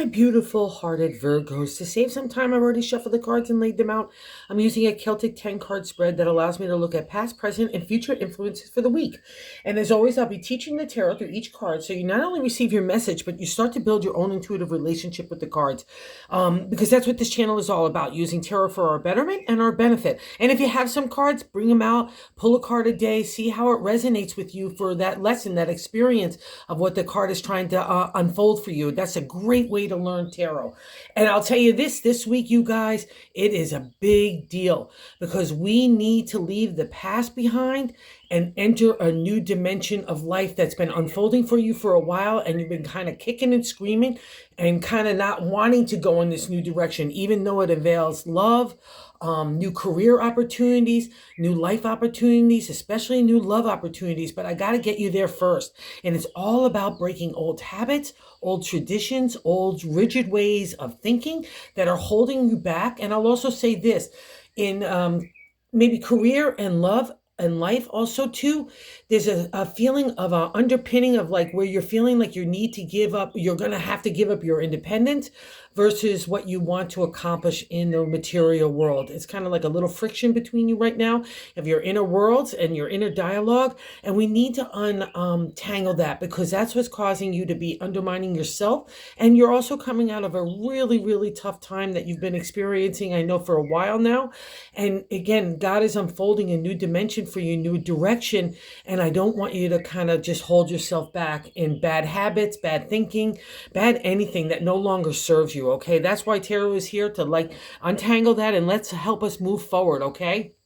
my beautiful hearted Virgos. To save some time, I've already shuffled the cards and laid them out. I'm using a Celtic 10 card spread that allows me to look at past, present, and future influences for the week. And as always, I'll be teaching the tarot through each card. So you not only receive your message, but you start to build your own intuitive relationship with the cards. Because that's what this channel is all about, using tarot for our betterment and our benefit. And if you have some cards, bring them out, pull a card a day, see how it resonates with you for that lesson, that experience of what the card is trying to unfold for you. That's a great way to learn tarot. And I'll tell you this week, you guys, it is a big deal because we need to leave the past behind and enter a new dimension of life that's been unfolding for you for a while, and you've been kind of kicking and screaming and kind of not wanting to go in this new direction, even though it avails love, new career opportunities, new life opportunities, especially new love opportunities. But I got to get you there first. And it's all about breaking old habits, old traditions, old rigid ways of thinking that are holding you back. And I'll also say this, in maybe career and love and life also too, there's a feeling of a underpinning of like where you're feeling like you need to give up, you're going to have to give up your independence versus what you want to accomplish in the material world. It's kind of like a little friction between you right now of your inner worlds and your inner dialogue. And we need to untangle that, because that's what's causing you to be undermining yourself. And you're also coming out of a really, really tough time that you've been experiencing, I know, for a while now. And again, God is unfolding a new dimension for you, new direction. And I don't want you to kind of just hold yourself back in bad habits, bad thinking, bad anything that no longer serves you. Okay, that's why tarot is here, to like untangle that and let's help us move forward. Okay.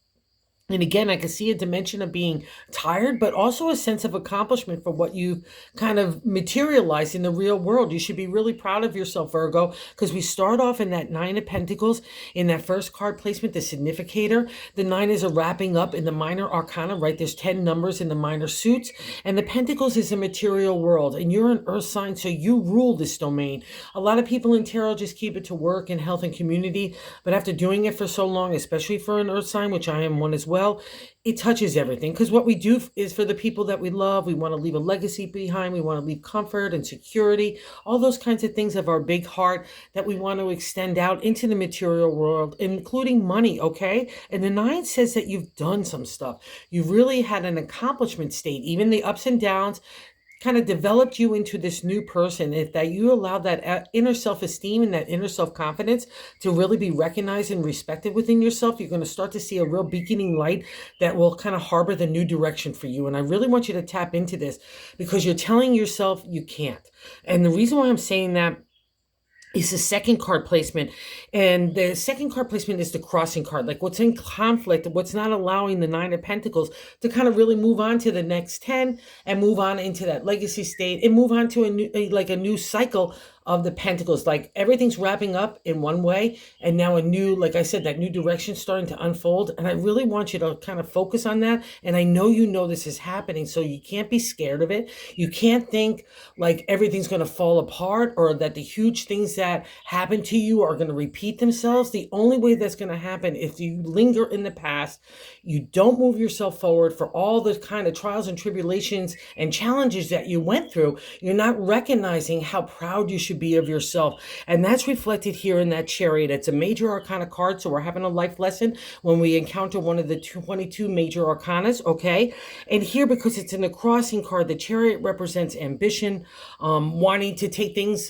And again, I can see a dimension of being tired, but also a sense of accomplishment for what you kind of materialized in the real world. You should be really proud of yourself, Virgo, because we start off in that Nine of Pentacles, in that first card placement, the significator. The nine is a wrapping up in the minor arcana, right? There's 10 numbers in the minor suits. And the Pentacles is a material world. And you're an earth sign, so you rule this domain. A lot of people in tarot just keep it to work and health and community. But after doing it for so long, especially for an earth sign, which I am one as well, it touches everything, because what we do is for the people that we love. We want to leave a legacy behind. We want to leave comfort and security, all those kinds of things of our big heart that we want to extend out into the material world, including money. Okay. And the nine says that you've done some stuff. You've really had an accomplishment state, even the ups and downs kind of developed you into this new person. If that you allow that inner self-esteem and that inner self-confidence to really be recognized and respected within yourself, you're going to start to see a real beaconing light that will kind of harbor the new direction for you. And I really want you to tap into this, because you're telling yourself you can't. And the reason why I'm saying that is the second card placement. And the second card placement is the crossing card, like what's in conflict, what's not allowing the Nine of Pentacles to kind of really move on to the next 10 and move on into that legacy state and move on to a new cycle of the Pentacles. Like everything's wrapping up in one way, and now a new, like I said, that new direction starting to unfold. And I really want you to kind of focus on that. And I know you know this is happening, so you can't be scared of it. You can't think like everything's going to fall apart, or that the huge things that happen to you are going to repeat themselves. The only way that's going to happen if you linger in the past, you don't move yourself forward for all the kind of trials and tribulations and challenges that you went through. You're not recognizing how proud you should be of yourself. And that's reflected here in that Chariot. It's a major arcana card, so we're having a life lesson when we encounter one of the 22 major arcanas. Okay. And here, because it's in the crossing card, the Chariot represents ambition, wanting to take things,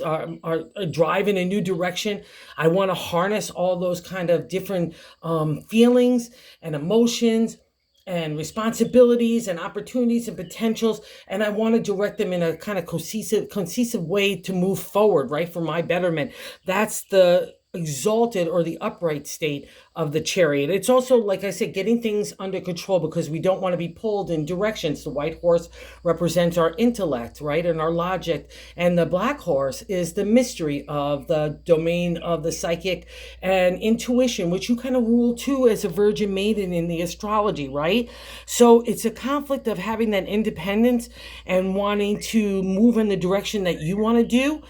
drive in a new direction. I want to harness all those kind of different feelings and emotions and responsibilities and opportunities and potentials. And I want to direct them in a kind of cohesive way to move forward, right? For my betterment. That's the exalted or the upright state of the Chariot. It's also, like I said, getting things under control, because we don't want to be pulled in directions. The white horse represents our intellect, right? And our logic. And the black horse is the mystery of the domain of the psychic and intuition, which you kind of rule too as a virgin maiden in the astrology, right? So it's a conflict of having that independence and wanting to move in the direction that you want to do,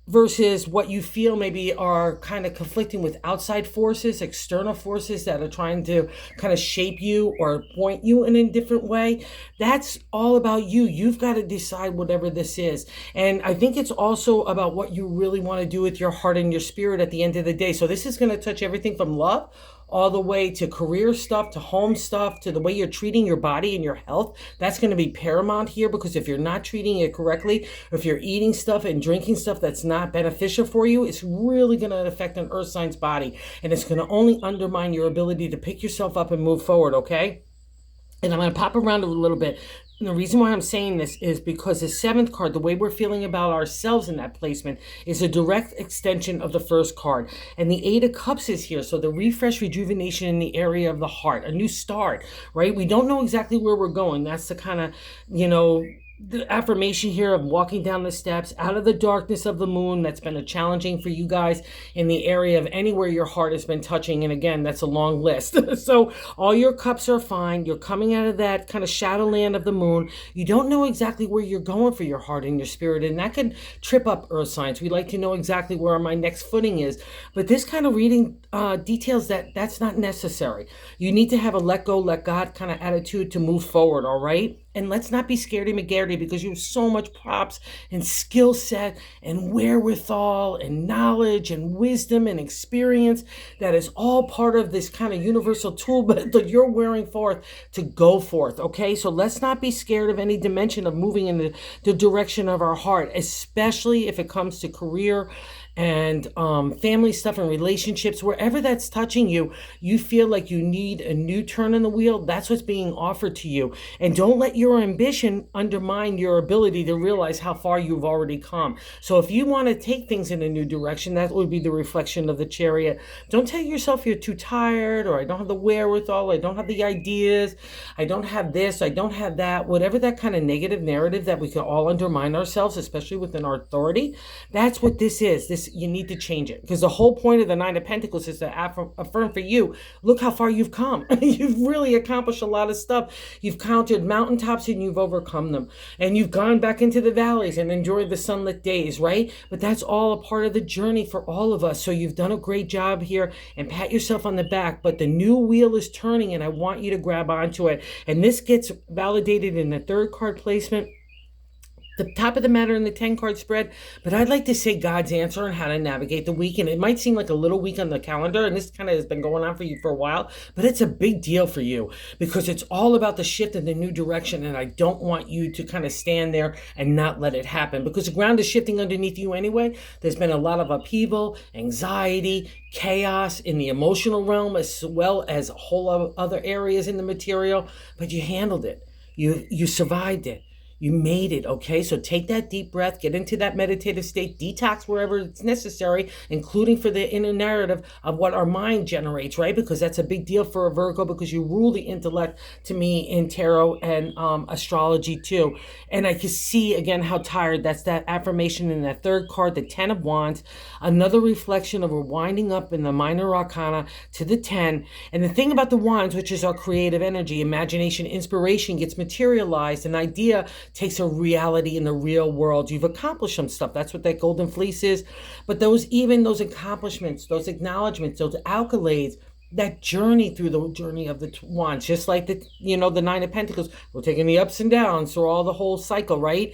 versus what you feel maybe are kind of conflicting with outside forces, external forces that are trying to kind of shape you or point you in a different way. That's all about you. You've got to decide whatever this is. And I think it's also about what you really want to do with your heart and your spirit at the end of the day. So this is going to touch everything from love all the way to career stuff, to home stuff, to the way you're treating your body and your health. That's going to be paramount here, because if you're not treating it correctly, or if you're eating stuff and drinking stuff that's not beneficial for you, it's really going to affect an earth sign's body, and it's going to only undermine your ability to pick yourself up and move forward, okay? And I'm going to pop around a little bit. And the reason why I'm saying this is because the seventh card, the way we're feeling about ourselves in that placement, is a direct extension of the first card. And the Eight of Cups is here. So the refresh, rejuvenation in the area of the heart, a new start, right? We don't know exactly where we're going. That's the kind of, the affirmation here of walking down the steps out of the darkness of the moon. That's been a challenging for you guys in the area of anywhere your heart has been touching. And again, that's a long list. So all your cups are fine. You're coming out of that kind of shadowland of the moon. You don't know exactly where you're going for your heart and your spirit. And that can trip up earth signs. We like to know exactly where my next footing is. But this kind of reading details that's not necessary. You need to have a let go, let God kind of attitude to move forward, all right? And let's not be scaredy McGaredy, because you have so much props and skill set and wherewithal and knowledge and wisdom and experience that is all part of this kind of universal tool that you're wearing forth to go forth, okay? So let's not be scared of any dimension of moving in the direction of our heart, especially if it comes to career and family stuff and relationships. Wherever that's touching you, you feel like you need a new turn in the wheel. That's what's being offered to you. And don't let your ambition undermine your ability to realize how far you've already come. So if you want to take things in a new direction, that would be the reflection of the Chariot. Don't tell yourself you're too tired, or I don't have the wherewithal, I don't have the ideas, I don't have this, I don't have that. Whatever that kind of negative narrative that we can all undermine ourselves, especially within our authority, that's what this is. You need to change it, because the whole point of the Nine of Pentacles is to affirm for you, look how far you've come. You've really accomplished a lot of stuff. You've counted mountaintops and you've overcome them, and you've gone back into the valleys and enjoyed the sunlit days, right? But that's all a part of the journey for all of us. So you've done a great job here, and pat yourself on the back. But the new wheel is turning, and I want you to grab onto it. And this gets validated in the third card placement, the top of the matter in the 10-card spread. But I'd like to say God's answer on how to navigate the week. And it might seem like a little week on the calendar, and this kind of has been going on for you for a while, but it's a big deal for you, because it's all about the shift in the new direction. And I don't want you to kind of stand there and not let it happen, because the ground is shifting underneath you anyway. There's been a lot of upheaval, anxiety, chaos in the emotional realm, as well as a whole lot of other areas in the material, but you handled it. You survived it. You made it, okay? So take that deep breath, get into that meditative state, detox wherever it's necessary, including for the inner narrative of what our mind generates, right? Because that's a big deal for a Virgo, because you rule the intellect to me in tarot and astrology too. And I can see, again, how tired. That's that affirmation in that third card, the 10 of Wands, another reflection of we're winding up in the minor arcana to the 10. And the thing about the Wands, which is our creative energy, imagination, inspiration, gets materialized. An idea takes a reality in the real world. You've accomplished some stuff. That's what that golden fleece is. But those accomplishments, those acknowledgments, those accolades, that journey through the journey of the Wands, just like the Nine of Pentacles, we're taking the ups and downs through all the whole cycle, right?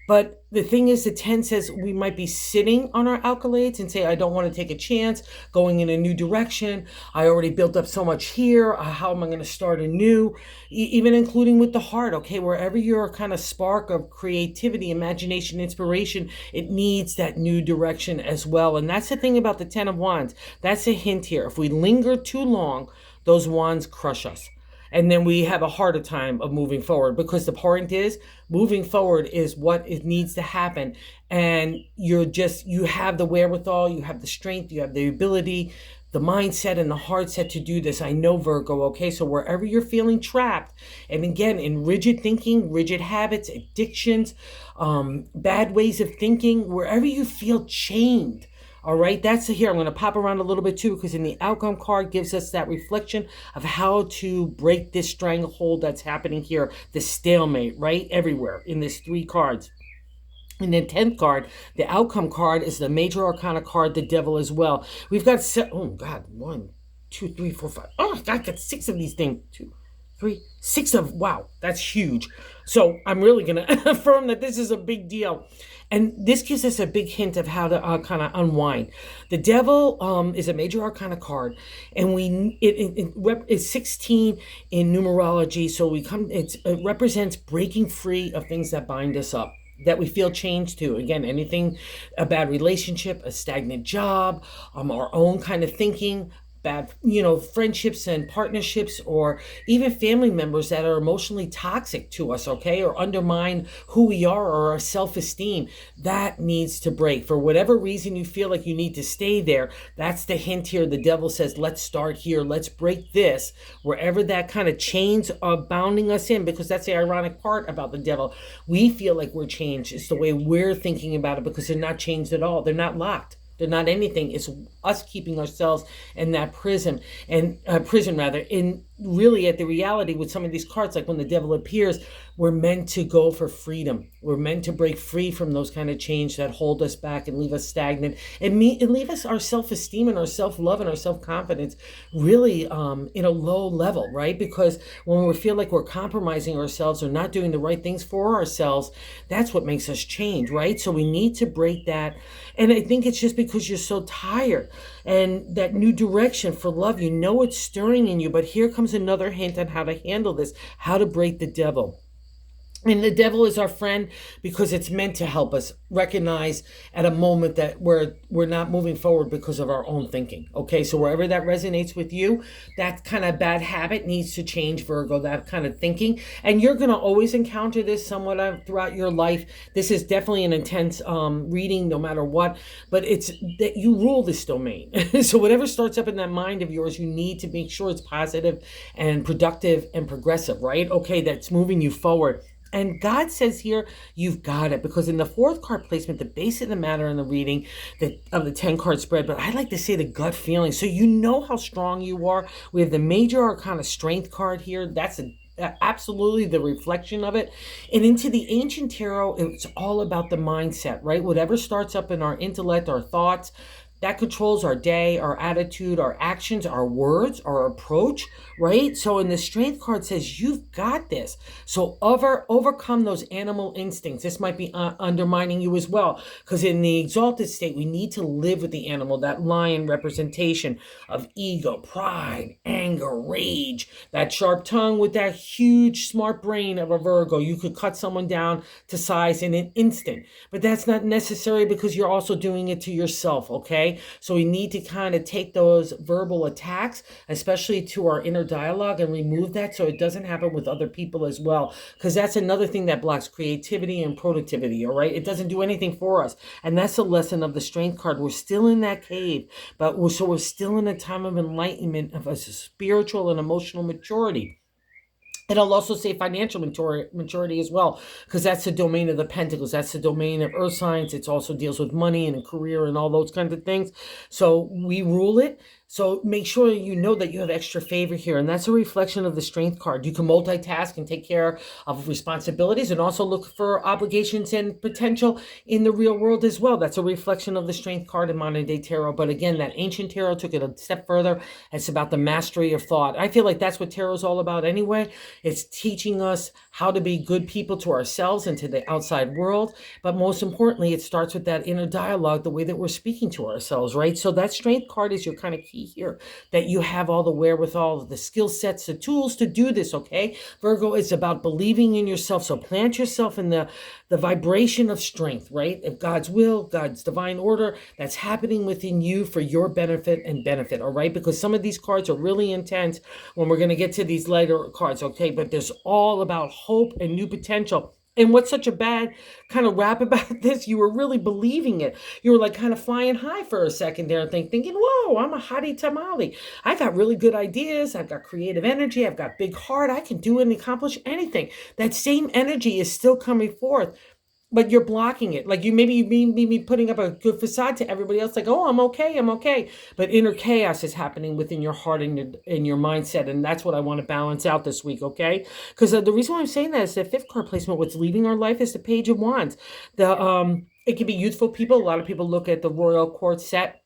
But the thing is, the 10 says we might be sitting on our accolades and say, I don't want to take a chance going in a new direction. I already built up so much here. How am I going to start anew? Even including with the heart, okay? Wherever your kind of spark of creativity, imagination, inspiration, it needs that new direction as well. And that's the thing about the 10 of Wands. That's a hint here. If we linger too long, those wands crush us. And then we have a harder time of moving forward, because the point is, moving forward is what it needs to happen. And you have the wherewithal, you have the strength, you have the ability, the mindset and the heart set to do this. I know, Virgo, okay? So wherever you're feeling trapped, and again, in rigid thinking, rigid habits, addictions, bad ways of thinking, wherever you feel chained, all right, that's here. I'm going to pop around a little bit too, because in the outcome card gives us that reflection of how to break this stranglehold that's happening here, the stalemate, right? Everywhere in these three cards. And the 10th card, the outcome card, is the major arcana card, the devil as well. We've got, oh God, 1, 2, 3, 4, 5. Oh, I got 6 of these things. 2, 3, 6 of, wow, that's huge. So I'm really going to affirm that this is a big deal. And this gives us a big hint of how to kind of unwind. The devil is a major arcana card, and it's 16 in numerology. So it represents breaking free of things that bind us up, that we feel changed to. Again, anything, a bad relationship, a stagnant job, our own kind of thinking, bad, friendships and partnerships, or even family members that are emotionally toxic to us, okay, or undermine who we are or our self-esteem. That needs to break. For whatever reason you feel like you need to stay there, that's the hint here. The devil says, let's start here. Let's break this, wherever that kind of chains are bounding us in, because that's the ironic part about the devil. We feel like we're changed. It's the way we're thinking about it, because they're not changed at all. They're not locked. They're not anything. It's us keeping ourselves in that prison, and prison rather. In really, at the reality with some of these cards, like when the devil appears, we're meant to go for freedom. We're meant to break free from those kind of chains that hold us back and leave us stagnant, and leave us our self-esteem and our self-love and our self-confidence really in a low level, right? Because when we feel like we're compromising ourselves or not doing the right things for ourselves, that's what makes us change, right? So we need to break that. And I think it's just because you're so tired, and that new direction for love, it's stirring in you. But here comes another hint on how to handle this, how to break the devil. And the devil is our friend because it's meant to help us recognize at a moment that we're not moving forward because of our own thinking. Okay, so wherever that resonates with you, that kind of bad habit needs to change, Virgo, that kind of thinking. And you're going to always encounter this somewhat throughout your life. This is definitely an intense reading no matter what, but it's that you rule this domain. So whatever starts up in that mind of yours, you need to make sure it's positive and productive and progressive, right? Okay, that's moving you forward. And God says here, you've got it, because in the 4th card placement, the base of the matter in the reading of the 10 card spread, but I like to say the gut feeling. So you know how strong you are. We have the major arcana strength card here. That's absolutely the reflection of it. And into the ancient tarot, it's all about the mindset, right? Whatever starts up in our intellect, our thoughts, that controls our day, our attitude, our actions, our words, our approach, right? So in the strength card says, you've got this. So overcome those animal instincts. This might be undermining you as well, because in the exalted state, we need to live with the animal, that lion representation of ego, pride, anger, rage, that sharp tongue with that huge smart brain of a Virgo. You could cut someone down to size in an instant, but that's not necessary, because you're also doing it to yourself, okay? So we need to kind of take those verbal attacks, especially to our inner dialogue, and remove that so it doesn't happen with other people as well, because that's another thing that blocks creativity and productivity, all right? It doesn't do anything for us. And that's the lesson of the strength card. We're still in that cave, but we're still in a time of enlightenment, of a spiritual and emotional maturity. And I'll also say financial maturity as well, because that's the domain of the pentacles. That's the domain of earth signs. It also deals with money and a career and all those kinds of things. So we rule it. So make sure you know that you have extra favor here. And that's a reflection of the strength card. You can multitask and take care of responsibilities, and also look for obligations and potential in the real world as well. That's a reflection of the strength card in modern day tarot. But again, that ancient tarot took it a step further. It's about the mastery of thought. I feel like that's what tarot is all about anyway. It's teaching us how to be good people to ourselves and to the outside world. But most importantly, it starts with that inner dialogue, the way that we're speaking to ourselves, right? So that strength card is your kind of key here, that you have all the wherewithal, the skill sets, the tools to do this, okay? Virgo, it's about believing in yourself. So plant yourself in the vibration of strength, right? If God's will, God's divine order, that's happening within you for your benefit and benefit, all right? Because some of these cards are really intense when we're going to get to these later cards, okay? But there's all about hope and new potential. And what's such a bad kind of rap about this? You were really believing it. You were like kind of flying high for a second there, thinking, whoa, I'm a hottie tamale. I got really good ideas. I've got creative energy. I've got big heart. I can do and accomplish anything. That same energy is still coming forth. but you're blocking it. Like you maybe be putting up a good facade to everybody else, like, oh, I'm okay, I'm okay. But inner chaos is happening within your heart and your mindset, and that's what I want to balance out this week, okay? Because the reason why I'm saying that is the fifth card placement. What's leaving our life is the Page of Wands. It can be youthful people. A lot of people look at the royal court set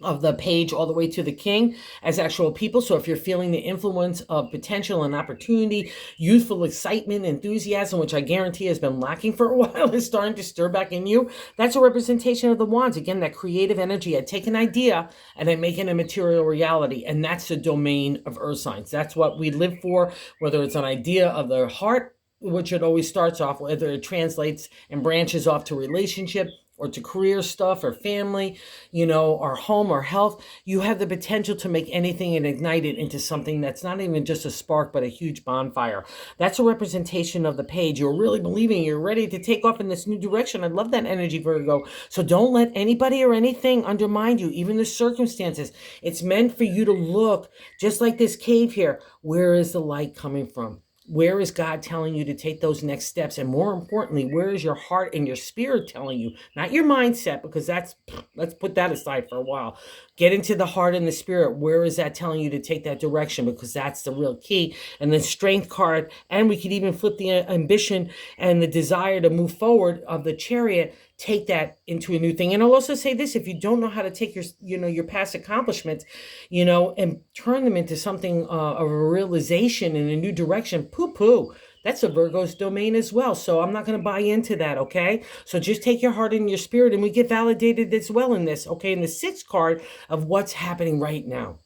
of the page all the way to the king as actual people. So if you're feeling the influence of potential and opportunity, youthful excitement, enthusiasm, which I guarantee has been lacking for a while, is starting to stir back in you, that's a representation of the wands. Again, that creative energy. I take an idea and I make it a material reality. And that's the domain of earth signs. That's what we live for, whether it's an idea of the heart, which it always starts off, whether it translates and branches off to relationship, or to career stuff or family, or home or health. You have the potential to make anything and ignite it into something that's not even just a spark, but a huge bonfire. That's a representation of the page. You're really believing you're ready to take off in this new direction. I love that energy, Virgo. So don't let anybody or anything undermine you, even the circumstances. It's meant for you to look just like this cave here. Where is the light coming from? Where is God telling you to take those next steps? And more importantly, where is your heart and your spirit telling you? Not your mindset, because let's put that aside for a while. Get into the heart and the spirit. Where is that telling you to take that direction? Because that's the real key. And the strength card, and we could even flip the ambition and the desire to move forward of the Chariot. Take that into a new thing. And I'll also say this: if you don't know how to take your past accomplishments, and turn them into something of a realization in a new direction, poo-poo. That's a Virgo's domain as well. So I'm not going to buy into that, okay? So just take your heart and your spirit, and we get validated as well in this, okay? In the sixth card of what's happening right now.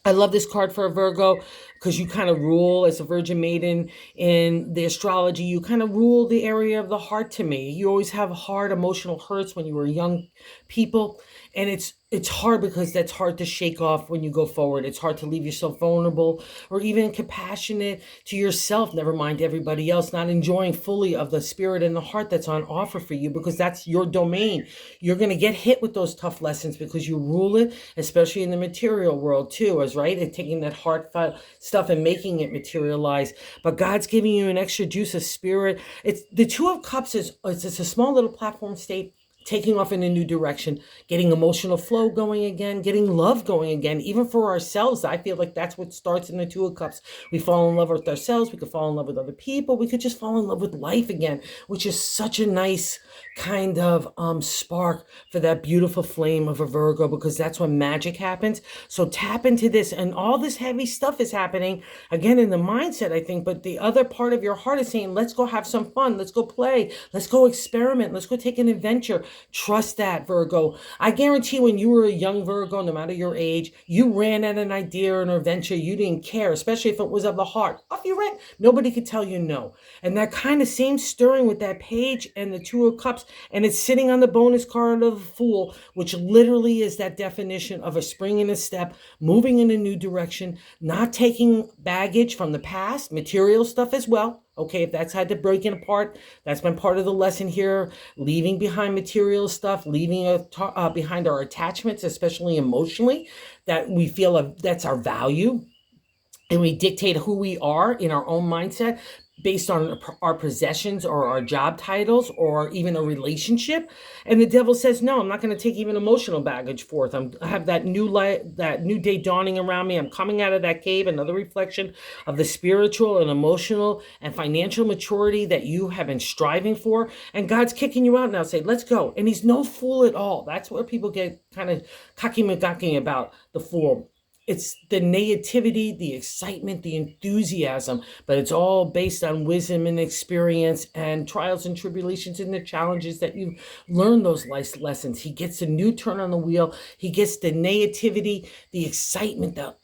I love this card for a Virgo because you kind of rule as a Virgin Maiden in the astrology. You kind of rule the area of the heart to me. You always have hard emotional hurts when you were young people. And it's hard because that's hard to shake off when you go forward. It's hard to leave yourself vulnerable or even compassionate to yourself, never mind everybody else, not enjoying fully of the spirit and the heart that's on offer for you, because that's your domain. You're going to get hit with those tough lessons because you rule it, especially in the material world too, as right, and taking that heartfelt stuff and making it materialize. But God's giving you an extra juice of spirit. It's the Two of Cups it's a small little platform state, taking off in a new direction, getting emotional flow going again, getting love going again, even for ourselves. I feel like that's what starts in the Two of Cups. We fall in love with ourselves. We could fall in love with other people. We could just fall in love with life again, which is such a nice kind of spark for that beautiful flame of a Virgo, because that's when magic happens. So tap into this, and all this heavy stuff is happening again in the mindset, I think, but the other part of your heart is saying, let's go have some fun. Let's go play. Let's go experiment. Let's go take an adventure. Trust that, Virgo. I guarantee when you were a young Virgo, no matter your age, you ran at an idea or an adventure. You didn't care, especially if it was of the heart. Off you ran. Nobody could tell you no. And that kind of same stirring with that page and the Two of Cups, and it's sitting on the bonus card of the Fool, which literally is that definition of a spring in a step, moving in a new direction, not taking baggage from the past, material stuff as well. Okay, if that's had to break it apart, that's been part of the lesson here. Leaving behind material stuff, leaving behind our attachments, especially emotionally, that we feel that's our value. And we dictate who we are in our own mindset based on our possessions or our job titles or even a relationship. And the devil says, no, I'm not going to take even emotional baggage forth. I have that new light, that new day dawning around me. I'm coming out of that cave, another reflection of the spiritual and emotional and financial maturity that you have been striving for. And God's kicking you out now, say, let's go. And he's no fool at all. That's where people get kind of cocky-magaki about the Fool. It's the naivety, the excitement, the enthusiasm, but it's all based on wisdom and experience and trials and tribulations and the challenges that you've learned those life lessons. He gets a new turn on the wheel. He gets the naivety, the excitement, the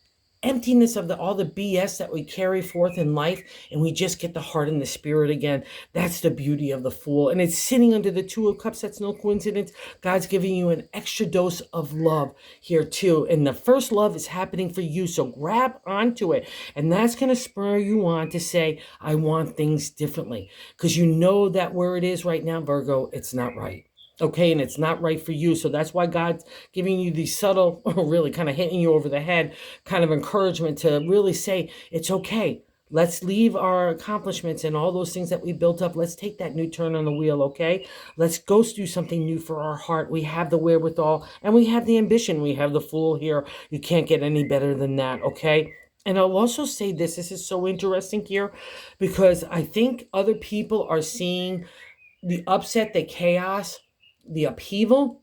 emptiness of all the BS that we carry forth in life, and we just get the heart and the spirit again. That's the beauty of the Fool. And it's sitting under the Two of Cups. That's no coincidence. God's giving you an extra dose of love here too. And the first love is happening for you. So grab onto it. And that's going to spur you on to say, I want things differently. Because you know that where it is right now, Virgo, it's not right. Okay, and it's not right for you. So that's why God's giving you these subtle, or really kind of hitting you over the head, kind of encouragement to really say, it's okay. Let's leave our accomplishments and all those things that we built up. Let's take that new turn on the wheel, okay? Let's go do something new for our heart. We have the wherewithal and we have the ambition. We have the Fool here. You can't get any better than that, okay? And I'll also say this is so interesting here, because I think other people are seeing the upset, the chaos, the upheaval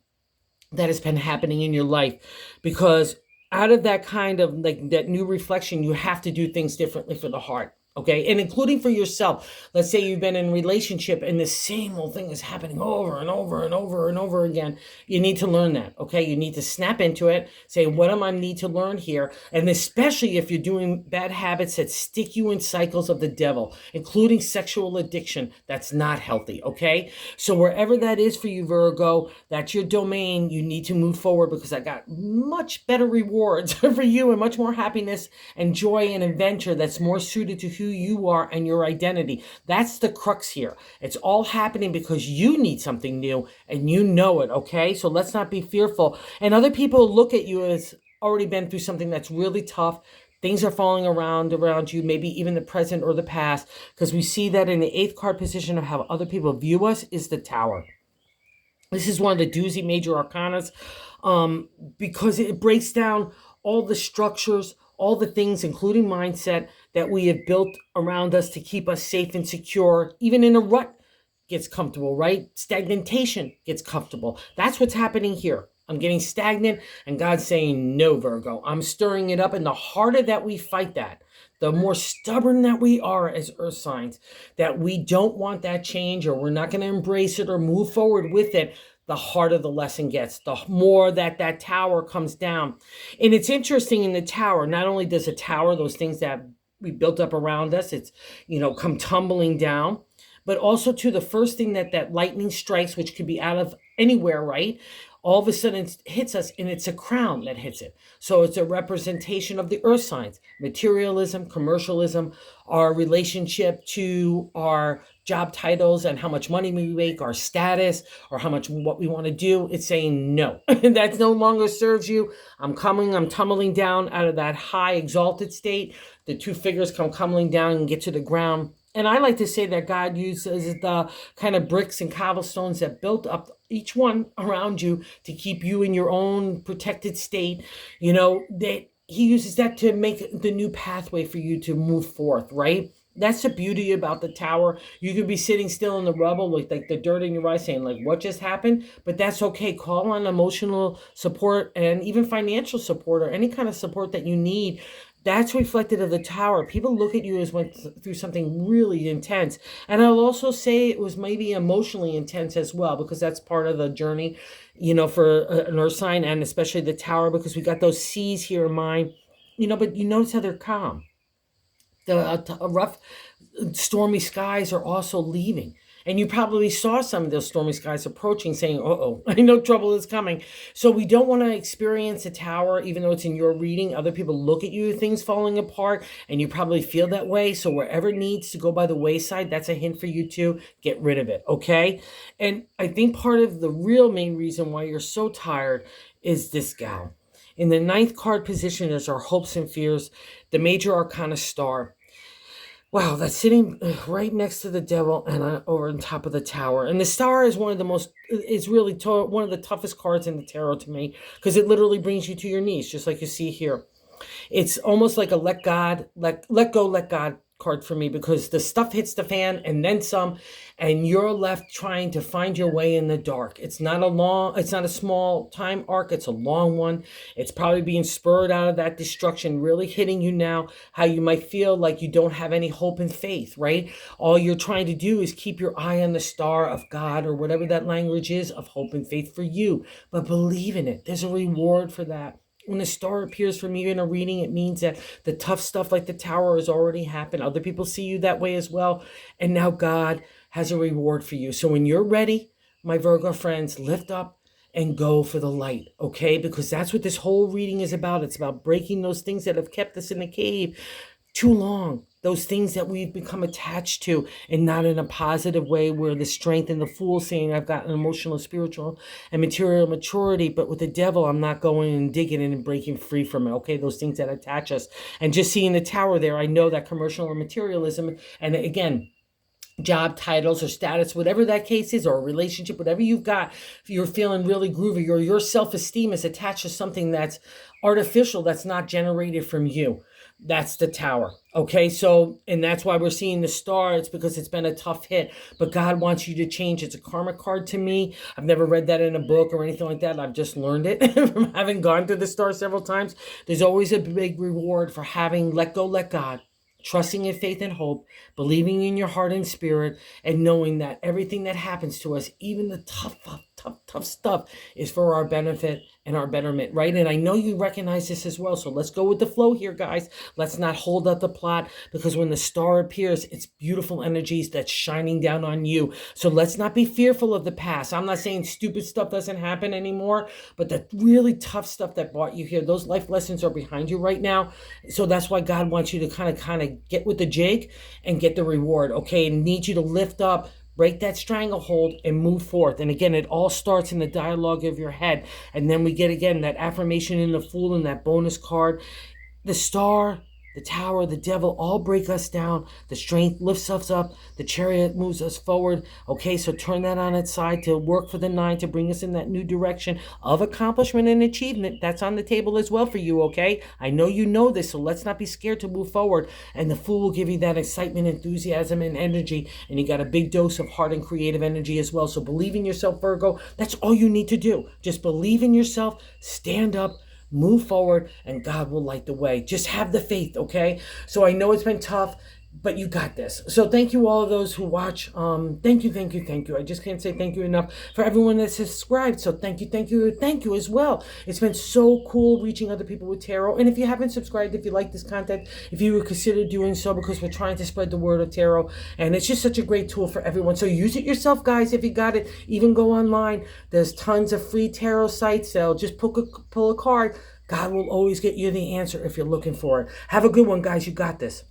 that has been happening in your life, because out of that kind of like that new reflection, you have to do things differently for the heart. Okay. And including for yourself. Let's say you've been in a relationship and the same old thing is happening over and over and over and over again. You need to learn that. Okay. You need to snap into it, say, what am I need to learn here? And especially if you're doing bad habits that stick you in cycles of the devil, including sexual addiction, that's not healthy. Okay. So wherever that is for you, Virgo, that's your domain. You need to move forward, because I got much better rewards for you and much more happiness and joy and adventure that's more suited to who you are and your identity. That's the crux here. It's all happening because you need something new and you know it, okay? So let's not be fearful. And other people look at you as already been through something that's really tough. Things are falling around you, maybe even the present or the past, because we see that in the 8th card position of how other people view us is the Tower. This is one of the doozy major arcanas, because it breaks down all the structures, all the things, including mindset, that we have built around us to keep us safe and secure. Even in a rut gets comfortable, right? Stagnation gets comfortable. That's what's happening here. I'm getting stagnant, and God's saying, no, Virgo, I'm stirring it up. And the harder that we fight that, the more stubborn that we are as earth signs, that we don't want that change, or we're not going to embrace it or move forward with it, the harder the lesson gets, the more that tower comes down. And it's interesting, in the Tower, not only does a tower, those things that we built up around us, it's, come tumbling down, but also to the first thing that lightning strikes, which could be out of anywhere, right? All of a sudden it hits us, and it's a crown that hits it. So it's a representation of the earth signs, materialism, commercialism, our relationship to our job titles and how much money we make, our status, or what we want to do. It's saying no, that no longer serves you. I'm tumbling down out of that high exalted state. The 2 figures come tumbling down and get to the ground. And I like to say that God uses the kind of bricks and cobblestones that built up each one around you to keep you in your own protected state. That he uses that to make the new pathway for you to move forth, right? That's the beauty about the Tower. You could be sitting still in the rubble with like the dirt in your eyes, saying like, what just happened? But that's okay. Call on emotional support and even financial support, or any kind of support that you need. That's reflected of the Tower. People look at you as went through something really intense. And I'll also say it was maybe emotionally intense as well, because that's part of the journey, for an earth sign, and especially the Tower, because we got those seas here in mind, but you notice how they're calm. The rough, stormy skies are also leaving. And you probably saw some of those stormy skies approaching, saying, uh-oh, I know trouble is coming. So we don't want to experience a Tower, even though it's in your reading. Other people look at you, things falling apart, and you probably feel that way. So wherever it needs to go by the wayside, that's a hint for you to get rid of it, okay? And I think part of the real main reason why you're so tired is this gal. In the 9th card position is our hopes and fears, the major arcana Star. Wow, that's sitting right next to the devil and over on top of the Tower. And the Star is one of the toughest cards in the tarot to me, because it literally brings you to your knees, just like you see here. It's almost like a let go, let God card for me, because the stuff hits the fan and then some, and you're left trying to find your way in the dark. It's not a small time arc. It's a long one. It's probably being spurred out of that destruction, really hitting you now, how you might feel like you don't have any hope and faith, right? All you're trying to do is keep your eye on the star of God, or whatever that language is of hope and faith for you, but believe in it. There's a reward for that. When a star appears from you in a reading, it means that the tough stuff like the Tower has already happened. Other people see you that way as well. And now God has a reward for you. So when you're ready, my Virgo friends, lift up and go for the light, okay? Because that's what this whole reading is about. It's about breaking those things that have kept us in the cave too long. those things that we've become attached to, and not in a positive way, where the strength and the fool saying I've got an emotional, spiritual, and material maturity, but with the devil, I'm not going and digging in and breaking free from it. Okay, those things that attach us. And just seeing the tower there, I know that commercial or materialism, and again, job titles or status, whatever that case is, or a relationship, whatever you've got, if you're feeling really groovy, or your self-esteem is attached to something that's artificial, that's not generated from you. That's the tower. Okay, so, and that's why we're seeing the star. It's because it's been a tough hit, but God wants you to change. It's a karma card to me. I've never read that in a book or anything like that. I've just learned it from having gone through the star several times. There's always a big reward for having let go, let God, trusting in faith and hope, believing in your heart and spirit, and knowing that everything that happens to us, even the tough stuff, is for our benefit and our betterment, right? And I know you recognize this as well. So let's go with the flow here, guys. Let's not hold up the plot, because when the star appears, it's beautiful energies that's shining down on you. So let's not be fearful of the past. I'm not saying stupid stuff doesn't happen anymore, but the really tough stuff that brought you here, those life lessons are behind you right now. So that's why God wants you to kind of get with the jig and get the reward, okay? And need you to lift up, break that stranglehold, and move forth. And again, it all starts in the dialogue of your head. And then we get, again, that affirmation in the Fool and that bonus card. The star, the tower, the devil all break us down. The strength lifts us up. The chariot moves us forward. Okay, so turn that on its side to work for the 9, to bring us in that new direction of accomplishment and achievement. That's on the table as well for you, okay? I know you know this, so let's not be scared to move forward. And the Fool will give you that excitement, enthusiasm, and energy. And you got a big dose of heart and creative energy as well. So believe in yourself, Virgo. That's all you need to do. Just believe in yourself. Stand up. Move forward, and God will light the way. Just have the faith, okay? So I know it's been tough, but you got this. So thank you, all of those who watch. Thank you. I just can't say thank you enough for everyone that's subscribed. So thank you as well. It's been so cool reaching other people with tarot. And if you haven't subscribed, if you like this content, if you would consider doing so, because we're trying to spread the word of tarot, and it's just such a great tool for everyone. So use it yourself, guys, if you got it. Even go online. There's tons of free tarot sites. They'll just pull a card. God will always get you the answer if you're looking for it. Have a good one, guys. You got this.